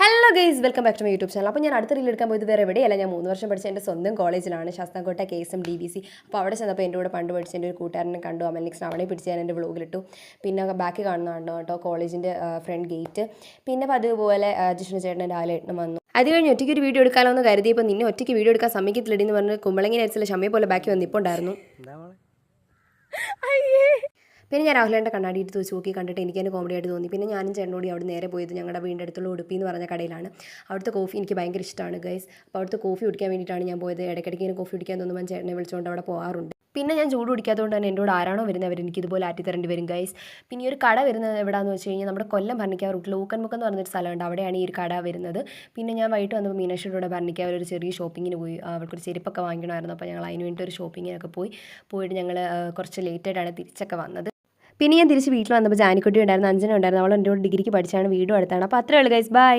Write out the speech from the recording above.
Hello guys, welcome back to my YouTube channel. അപ്പോൾ ഞാൻ അടുത്ത റീൽ എടുക്കാൻ പോയത് വേറെ എവിടെയല്ല, ഞാൻ 3 വർഷം പഠിച്ച എൻ്റെ സ്വന്തം കോളേജിലാണ്, ശാസ്താംകോട്ട KSM DBC. അപ്പോൾ അവിടെ ചെന്നപ്പോൾ എൻ്റെ കൂടെ പണ്ട് പഠിച്ച എൻ്റെ ഒരു കൂട്ടുകാരനെ കണ്ടു. അമൽനിക്സ് അവനെ പിടിച്ച് ഞാൻ എൻ്റെ വ്ളോഗിലിട്ടു. പിന്നെ ബാക്കി കാണുന്നതാണ് കേട്ടോ കോളേജിൻ്റെ ഫ്രണ്ട് ഗേറ്റ്. പിന്നെ അതുപോലെ ജിഷ്ണു ചേട്ടൻ രാവിലെ വന്നു. അത് കഴിഞ്ഞ് ഒറ്റയ്ക്ക് ഒരു വീഡിയോ എടുക്കാമല്ലോ എന്ന് കരുതിയപ്പോൾ നിന്നെ ഒറ്റയ്ക്ക് വീഡിയോ എടുക്കാൻ സമ്മതിക്കത്തില്ലടി എന്ന് പറഞ്ഞ് കുമ്പളങ്ങി നരിച്ചില്ല ഷമ്മയെ പോലെ ബാക്കി വന്നിപ്പോണ്ടായിരുന്നു. പിന്നെ ഞാൻ രാഹുലേൻ്റെ കണ്ണാടി എടുത്ത് വെച്ച് നോക്കി കണ്ടിട്ട് എനിക്ക് തന്നെ കോമഡി ആയിട്ട് തോന്നി. പിന്നെ ഞാനും ചേട്ടനോടി അവിടെ നേരെ പോയത് ഞങ്ങളുടെ വീടിൻ്റെ അടുത്തുള്ള ഉടുപ്പി എന്ന് പറഞ്ഞ കടയിലാണ്. അവിടുത്തെ കോഫി എനിക്ക് ഭയങ്കര ഇഷ്ടമാണ് ഗൈസ്. അപ്പോൾ അവിടുത്തെ കോഫി കുടിക്കാൻ വേണ്ടിയിട്ടാണ് ഞാൻ പോയത്. ഇടയ്ക്കിടയ്ക്ക് ഇങ്ങനെ കോഫി കുടിക്കാൻ തോന്നുമ്പോൾ ചേട്ടനെ വിളിച്ചുകൊണ്ട് അവിടെ പോകാറുണ്ട്. പിന്നെ ഞാൻ ചൂട് കുടിക്കാത്തതുകൊണ്ട് തന്നെ എന്നോട് ആരാണോ വരുന്നവർ എനിക്ക് ഇതുപോലെ ആറ്റി തരേണ്ടി വരും ഗൈസ്. പിന്നെ ഈ ഒരു കട വരുന്നത് എവിടെയാണെന്ന് വെച്ച് കഴിഞ്ഞാൽ നമ്മുടെ കൊല്ലം ഭരണിക്കാവ് റൂട്ടിൽ ഊക്കൻമുക്കം എന്ന് പറഞ്ഞൊരു സ്ഥലമുണ്ട്, അവിടെയാണ് ഈ ഒരു കട വരുന്നത്. പിന്നെ ഞാൻ വൈകിട്ട് വന്നപ്പോൾ മീനാക്ഷിയുടെ ഭരണിക്കാവ് ഒരു ചെറിയ ഷോപ്പിങ്ങിന് പോയി. അവൾക്കൊരു ചെരുപ്പൊക്കെ വാങ്ങിക്കണമായിരുന്നു. അപ്പോൾ ഞങ്ങൾ അതിന് വേണ്ടി ഒരു ഷോപ്പിങ്ങിനൊക്കെ പോയിട്ട് ഞങ്ങൾ കുറച്ച് ലേറ്റായിട്ടാണ് തിരിച്ചൊക്കെ വന്നത്. പിന്നെ ഞാൻ തിരിച്ച് വീട്ടിൽ വന്നപ്പോൾ ജാനിക്കുട്ടി ഉണ്ടായിരുന്നു, അഞ്ജന ഉണ്ടായിരുന്നു. അവൾ എൻ്റെ കൂടെ ഡിഗ്രിക്ക് പഠിച്ചാണ്, വീടും അടുത്താണ്. അപ്പോൾ അത്രയേ ഉള്ളൂ ഗൈസ്, ബൈ.